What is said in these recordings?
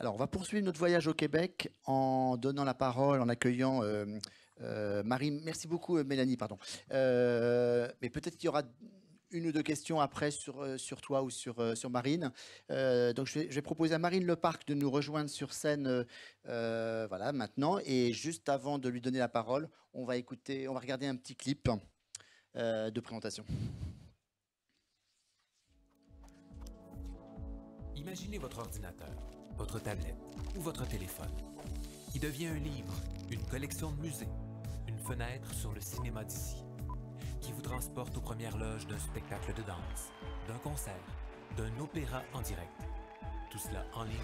Alors, on va poursuivre notre voyage au Québec en donnant la parole, en accueillant Marine. Merci beaucoup, Mélanie, pardon. Mais peut-être qu'il y aura une ou deux questions après sur toi ou sur Marine. Donc, je vais proposer à Marine Leparc de nous rejoindre sur scène voilà, maintenant. Et juste avant de lui donner la parole, on va regarder un petit clip de présentation. Imaginez votre ordinateur, votre tablette ou votre téléphone qui devient un livre, une collection de musées, une fenêtre sur le cinéma d'ici, qui vous transporte aux premières loges d'un spectacle de danse, d'un concert, d'un opéra en direct. Tout cela en ligne,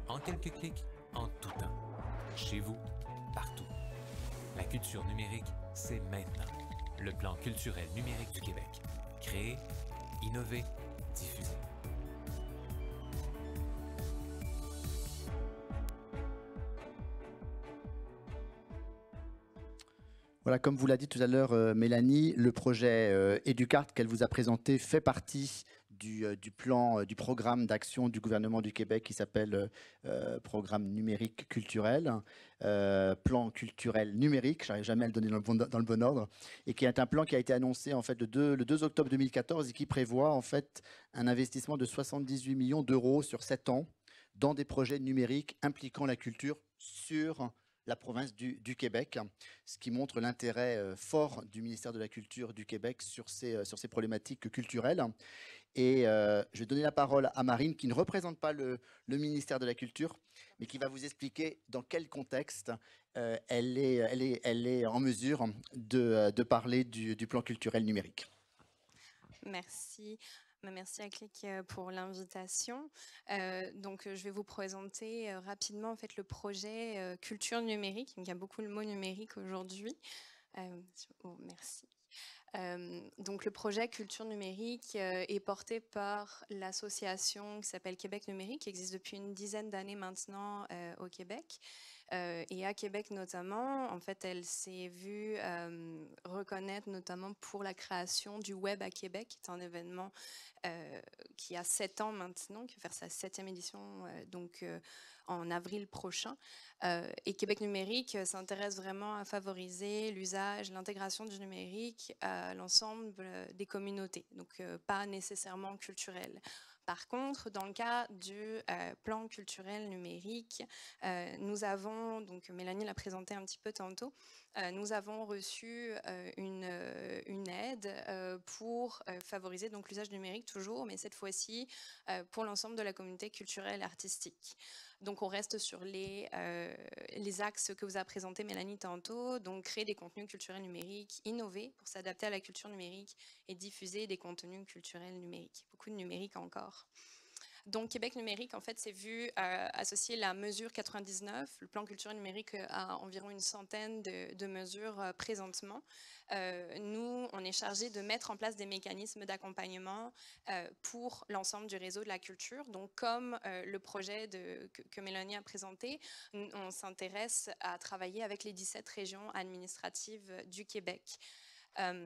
en quelques clics, en tout temps. Chez vous, partout. La culture numérique, c'est maintenant. Le plan culturel numérique du Québec. Créer, innover, diffuser. Voilà, comme vous l'a dit tout à l'heure, Mélanie, le projet Educart qu'elle vous a présenté fait partie du plan, du programme d'action du gouvernement du Québec qui s'appelle Programme numérique culturel, plan culturel numérique, j'arrive jamais à le donner dans le bon ordre, et qui est un plan qui a été annoncé en fait le 2 octobre 2014 et qui prévoit en fait un investissement de 78 millions d'euros sur 7 ans dans des projets numériques impliquant la culture sur la province du Québec, ce qui montre l'intérêt fort du ministère de la Culture du Québec sur ces problématiques culturelles. Et je vais donner la parole à Marine, qui ne représente pas le ministère de la Culture, mais qui va vous expliquer dans quel contexte elle est en mesure de parler du plan culturel numérique. Merci. Merci à Click pour l'invitation. Je vais vous présenter rapidement en fait, le projet Culture numérique. Il y a beaucoup le mot numérique aujourd'hui. Merci. Donc le projet Culture numérique est porté par l'association qui s'appelle Québec numérique, qui existe depuis une dizaine d'années maintenant au Québec. Et à Québec notamment, en fait, elle s'est vue reconnaître notamment pour la création du Web à Québec, qui est un événement qui a 7 ans maintenant, qui va faire sa 7e édition en avril prochain. Et Québec numérique s'intéresse vraiment à favoriser l'usage, l'intégration du numérique à l'ensemble des communautés, donc pas nécessairement culturelles. Par contre, dans le cas du plan culturel numérique, nous avons, donc Mélanie l'a présenté un petit peu tantôt, nous avons reçu une aide pour favoriser donc l'usage numérique toujours, mais cette fois-ci pour l'ensemble de la communauté culturelle et artistique. Donc on reste sur les axes que vous a présenté Mélanie tantôt, donc créer des contenus culturels numériques, innover pour s'adapter à la culture numérique et diffuser des contenus culturels numériques. Beaucoup de numérique encore. Donc, Québec numérique, en fait, s'est vu associer la mesure 99. Le plan culturel numérique a environ une centaine de mesures présentement. Nous, on est chargé de mettre en place des mécanismes d'accompagnement pour l'ensemble du réseau de la culture. Donc, comme le projet que Mélanie a présenté, on s'intéresse à travailler avec les 17 régions administratives du Québec.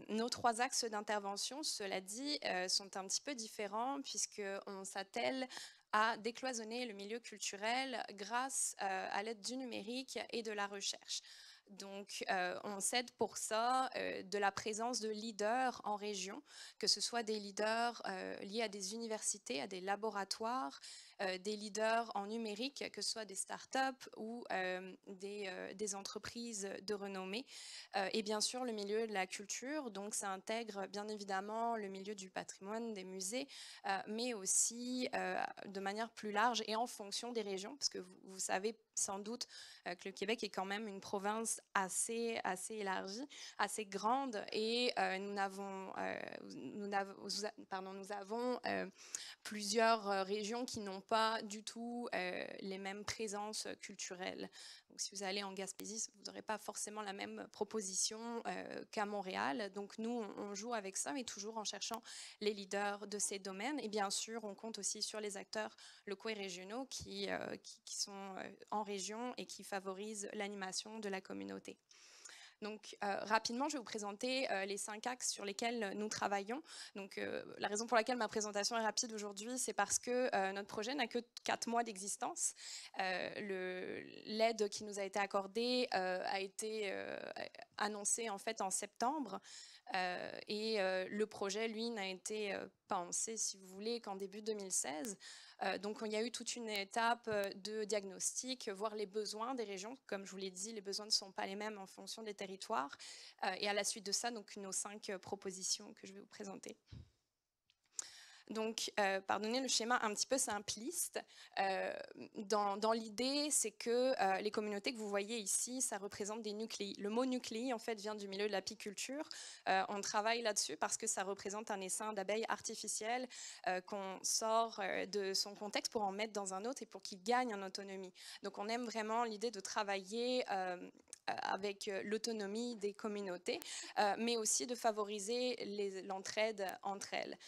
Nos 3 axes d'intervention, cela dit, sont un petit peu différents puisqu'on s'attelle à décloisonner le milieu culturel grâce à l'aide du numérique et de la recherche. Donc, on s'aide pour ça de la présence de leaders en région, que ce soit des leaders liés à des universités, à des laboratoires, des leaders en numérique, que ce soit des startups ou des entreprises de renommée. Et bien sûr, le milieu de la culture, donc ça intègre bien évidemment le milieu du patrimoine, des musées, mais aussi de manière plus large et en fonction des régions, parce que vous savez sans doute que le Québec est quand même une province assez élargie, assez grande, et nous avons plusieurs régions qui n'ont pas du tout les mêmes présences culturelles. Donc, si vous allez en Gaspésie, vous n'aurez pas forcément la même proposition qu'à Montréal. Donc, nous, on joue avec ça, mais toujours en cherchant les leaders de ces domaines. Et bien sûr, on compte aussi sur les acteurs locaux et régionaux qui sont en région et qui favorisent l'animation de la communauté. Donc, rapidement, je vais vous présenter les 5 axes sur lesquels nous travaillons. Donc, la raison pour laquelle ma présentation est rapide aujourd'hui, c'est parce que notre projet n'a que 4 mois d'existence. L'aide qui nous a été accordée a été annoncée en fait en septembre. Et le projet, lui, n'a été pensé, si vous voulez, qu'en début 2016. Donc, il y a eu toute une étape de diagnostic, voir les besoins des régions. Comme je vous l'ai dit, les besoins ne sont pas les mêmes en fonction des territoires. Et à la suite de ça, donc, nos 5 propositions que je vais vous présenter. Donc, pardonnez le schéma un petit peu simpliste. Dans l'idée, c'est que les communautés que vous voyez ici, ça représente des nucléi. Le mot nucléi, en fait, vient du milieu de l'apiculture. On travaille là-dessus parce que ça représente un essaim d'abeilles artificielles qu'on sort de son contexte pour en mettre dans un autre et pour qu'il gagne en autonomie. Donc, on aime vraiment l'idée de travailler avec l'autonomie des communautés, mais aussi de favoriser l'entraide entre elles.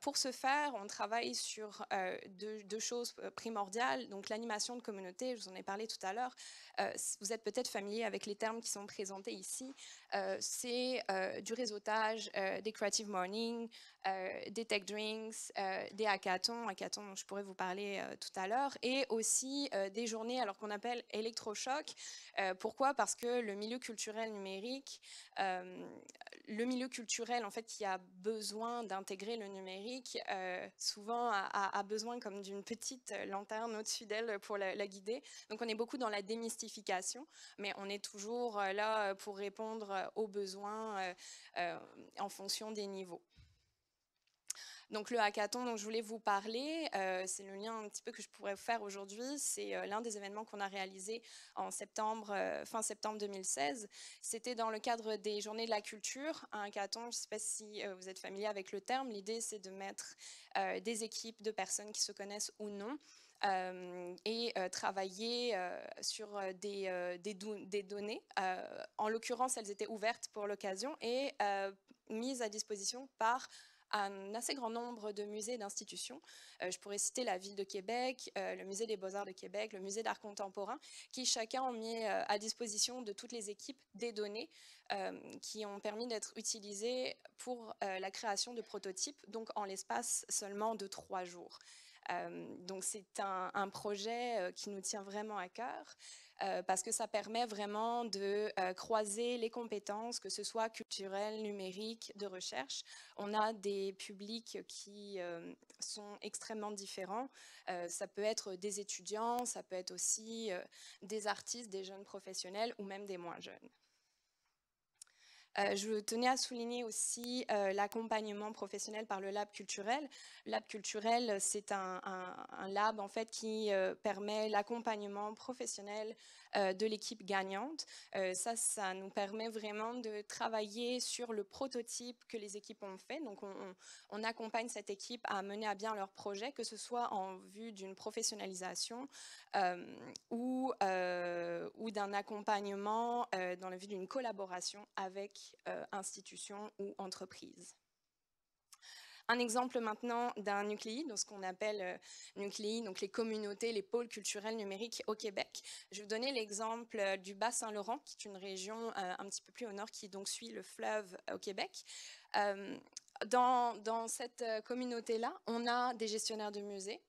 Pour ce faire, on travaille sur deux choses primordiales. Donc, l'animation de communauté, je vous en ai parlé tout à l'heure. Vous êtes peut-être familier avec les termes qui sont présentés ici. C'est du réseautage, des creative mornings, des tech drinks, des hackathons dont je pourrais vous parler tout à l'heure, et aussi des journées alors qu'on appelle électrochoc. Pourquoi? Parce que le milieu culturel numérique, en fait, qui a besoin d'intégrer le numérique, souvent a besoin comme d'une petite lanterne au-dessus d'elle pour la guider. Donc, on est beaucoup dans la démystification, mais on est toujours là pour répondre aux besoins en fonction des niveaux. Donc le hackathon dont je voulais vous parler, c'est le lien un petit peu que je pourrais faire aujourd'hui. C'est l'un des événements qu'on a réalisé en fin septembre 2016. C'était dans le cadre des Journées de la culture. Un hackathon, je ne sais pas si vous êtes familier avec le terme. L'idée, c'est de mettre des équipes de personnes qui se connaissent ou non et travailler sur des données. En l'occurrence, elles étaient ouvertes pour l'occasion et mises à disposition par un assez grand nombre de musées et d'institutions. Je pourrais citer la Ville de Québec, le Musée des Beaux-Arts de Québec, le Musée d'art contemporain, qui chacun ont mis à disposition de toutes les équipes des données qui ont permis d'être utilisées pour la création de prototypes, donc en l'espace seulement de 3 jours. Donc c'est un projet qui nous tient vraiment à cœur. Parce que ça permet vraiment de croiser les compétences, que ce soit culturelles, numériques, de recherche. On a des publics qui sont extrêmement différents. Ça peut être des étudiants, ça peut être aussi des artistes, des jeunes professionnels ou même des moins jeunes. Je tenais à souligner aussi l'accompagnement professionnel par le lab culturel. Lab culturel, c'est un lab en fait qui permet l'accompagnement professionnel de l'équipe gagnante. Ça nous permet vraiment de travailler sur le prototype que les équipes ont fait. Donc, on accompagne cette équipe à mener à bien leur projet, que ce soit en vue d'une professionnalisation ou d'un accompagnement dans la vue d'une collaboration avec institutions ou entreprises. Un exemple maintenant d'un nucléi, donc ce qu'on appelle nucléi, donc les communautés, les pôles culturels numériques au Québec. Je vais vous donner l'exemple du Bas-Saint-Laurent, qui est une région un petit peu plus au nord, qui donc suit le fleuve au Québec. Dans cette communauté-là, on a des gestionnaires de musées,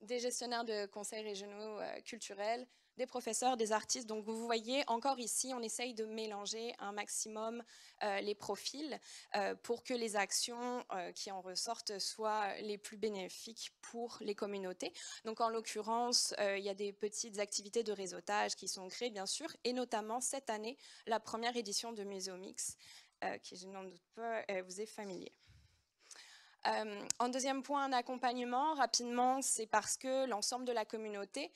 des gestionnaires de conseils régionaux culturels, des professeurs, des artistes. Donc vous voyez, encore ici, on essaye de mélanger un maximum les profils pour que les actions qui en ressortent soient les plus bénéfiques pour les communautés. Donc en l'occurrence, il y a des petites activités de réseautage qui sont créées, bien sûr, et notamment cette année, la première édition de Muséomix, qui, je n'en doute pas, vous est familier. En deuxième point, un accompagnement, rapidement, c'est parce que l'ensemble de la communauté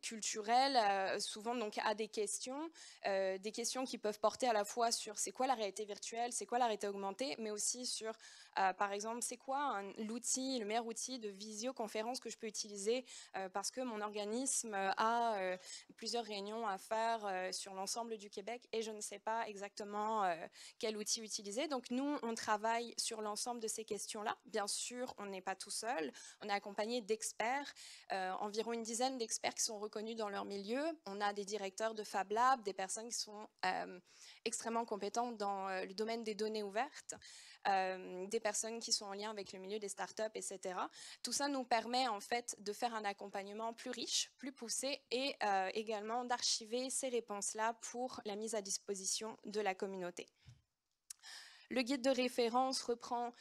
culturelle souvent donc, a des questions qui peuvent porter à la fois sur c'est quoi la réalité virtuelle, c'est quoi la réalité augmentée, mais aussi sur, par exemple, c'est quoi l'outil, le meilleur outil de visioconférence que je peux utiliser parce que mon organisme a plusieurs réunions à faire sur l'ensemble du Québec et je ne sais pas exactement quel outil utiliser. Donc nous, on travaille sur l'ensemble de ces ces questions-là. Bien sûr, on n'est pas tout seul, on est accompagné d'experts, environ une dizaine d'experts qui sont reconnus dans leur milieu. On a des directeurs de Fab Lab, des personnes qui sont extrêmement compétentes dans le domaine des données ouvertes, des personnes qui sont en lien avec le milieu des startups, etc. Tout ça nous permet en fait de faire un accompagnement plus riche, plus poussé et également d'archiver ces réponses-là pour la mise à disposition de la communauté. Le guide de référence reprend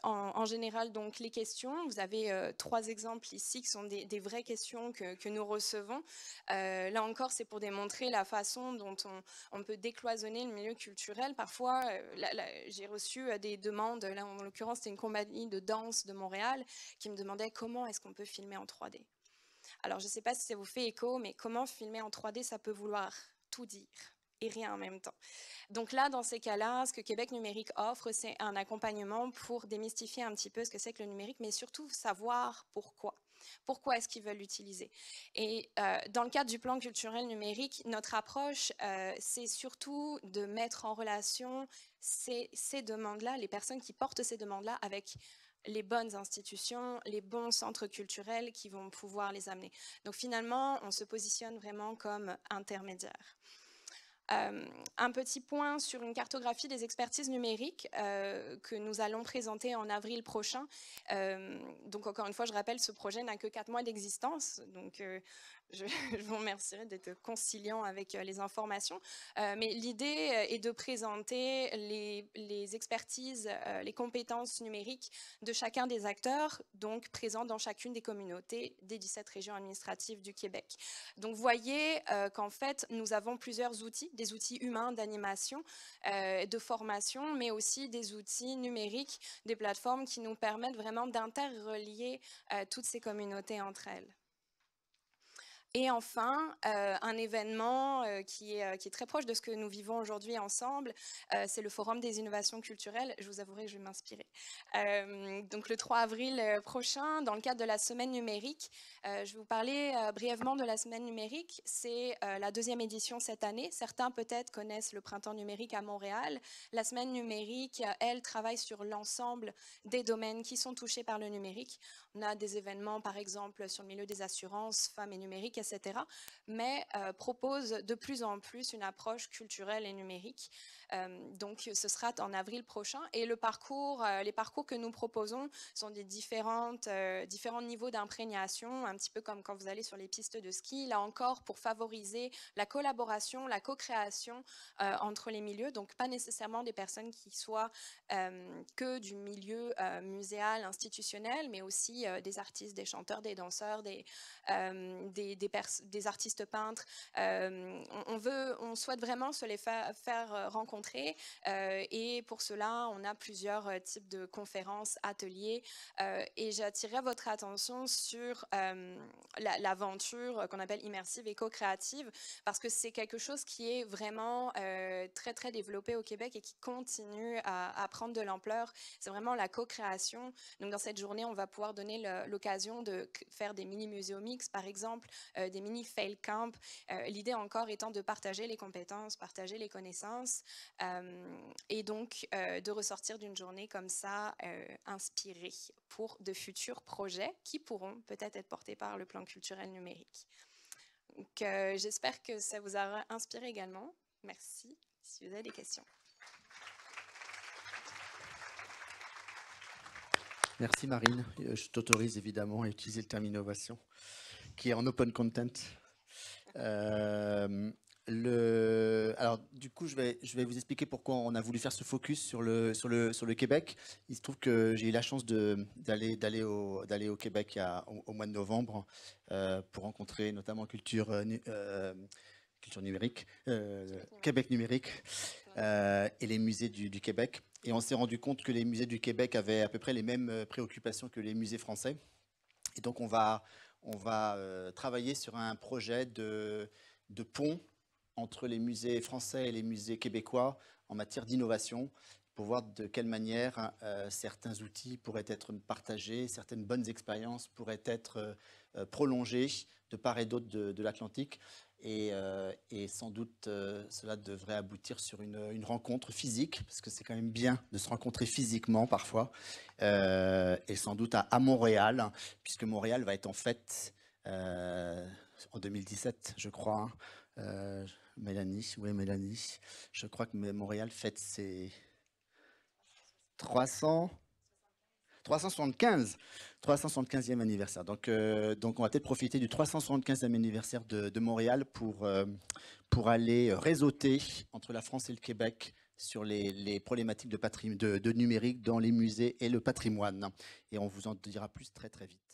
en général donc les questions. Vous avez 3 exemples ici qui sont des vraies questions que nous recevons. Là encore, c'est pour démontrer la façon dont on peut décloisonner le milieu culturel. Parfois, j'ai reçu des demandes, là en l'occurrence, c'était une compagnie de danse de Montréal qui me demandait comment est-ce qu'on peut filmer en 3D. Alors, je ne sais pas si ça vous fait écho, mais comment filmer en 3D, ça peut vouloir tout dire et rien en même temps. Donc là, dans ces cas-là, ce que Québec numérique offre, c'est un accompagnement pour démystifier un petit peu ce que c'est que le numérique, mais surtout savoir pourquoi. Pourquoi est-ce qu'ils veulent l'utiliser? Et dans le cadre du plan culturel numérique, notre approche, c'est surtout de mettre en relation ces demandes-là, les personnes qui portent ces demandes-là avec les bonnes institutions, les bons centres culturels qui vont pouvoir les amener. Donc finalement, on se positionne vraiment comme intermédiaire. Un petit point sur une cartographie des expertises numériques que nous allons présenter en avril prochain. Donc encore une fois, je rappelle, ce projet n'a que 4 mois d'existence, donc je vous remercierai d'être conciliant avec les informations. Mais l'idée est de présenter les expertises, les compétences numériques de chacun des acteurs, donc présents dans chacune des communautés des 17 régions administratives du Québec. Donc vous voyez qu'en fait, nous avons plusieurs outils, des outils humains d'animation, de formation, mais aussi des outils numériques, des plateformes qui nous permettent vraiment d'interrelier toutes ces communautés entre elles. Et enfin, un événement qui est très proche de ce que nous vivons aujourd'hui ensemble, c'est le Forum des innovations culturelles. Je vous avouerai que je vais m'inspirer. Donc le 3 avril prochain, dans le cadre de la semaine numérique, je vais vous parler brièvement de la semaine numérique. C'est la 2e édition cette année. Certains peut-être connaissent le printemps numérique à Montréal. La semaine numérique, elle, travaille sur l'ensemble des domaines qui sont touchés par le numérique. On a des événements, par exemple, sur le milieu des assurances, femmes et numérique, etc., mais propose de plus en plus une approche culturelle et numérique. Donc, ce sera en avril prochain. Et les parcours que nous proposons sont des différents niveaux d'imprégnation, un petit peu comme quand vous allez sur les pistes de ski, là encore, pour favoriser la collaboration, la co-création entre les milieux. Donc, pas nécessairement des personnes qui soient que du milieu muséal, institutionnel, mais aussi des artistes, des chanteurs, des danseurs, des artistes peintres. On souhaite vraiment se les faire rencontrer et pour cela, on a plusieurs types de conférences, ateliers et j'attirerai votre attention sur l'aventure qu'on appelle immersive et co-créative parce que c'est quelque chose qui est vraiment très, très développé au Québec et qui continue à prendre de l'ampleur. C'est vraiment la co-création. Donc, dans cette journée, on va pouvoir donner l'occasion de faire des mini-muséomix, par exemple, des mini-fail camp. L'idée encore étant de partager les compétences, partager les connaissances et donc de ressortir d'une journée comme ça inspirée pour de futurs projets qui pourront peut-être être portés par le plan culturel numérique. Donc, j'espère que ça vous aura inspiré également. Merci. Si vous avez des questions. Merci Marine. Je t'autorise évidemment à utiliser le terme innovation, qui est en open content. Alors du coup, je vais vous expliquer pourquoi on a voulu faire ce focus sur le Québec. Il se trouve que j'ai eu la chance d'aller au Québec au mois de novembre pour rencontrer notamment culture numérique, Québec numérique et les musées du Québec. Et on s'est rendu compte que les musées du Québec avaient à peu près les mêmes préoccupations que les musées français. Et donc, on va travailler sur un projet de pont entre les musées français et les musées québécois en matière d'innovation, pour voir de quelle manière certains outils pourraient être partagés, certaines bonnes expériences pourraient être prolongées de part et d'autre de l'Atlantique. Et sans doute, cela devrait aboutir sur une rencontre physique, parce que c'est quand même bien de se rencontrer physiquement parfois, et sans doute à Montréal, puisque Montréal va être en fête en 2017, je crois. Mélanie, oui Mélanie, je crois que Montréal fête ses 375e anniversaire. Donc on va peut-être profiter du 375e anniversaire de Montréal pour aller réseauter entre la France et le Québec sur les problématiques de numérique dans les musées et le patrimoine. Et on vous en dira plus très très vite.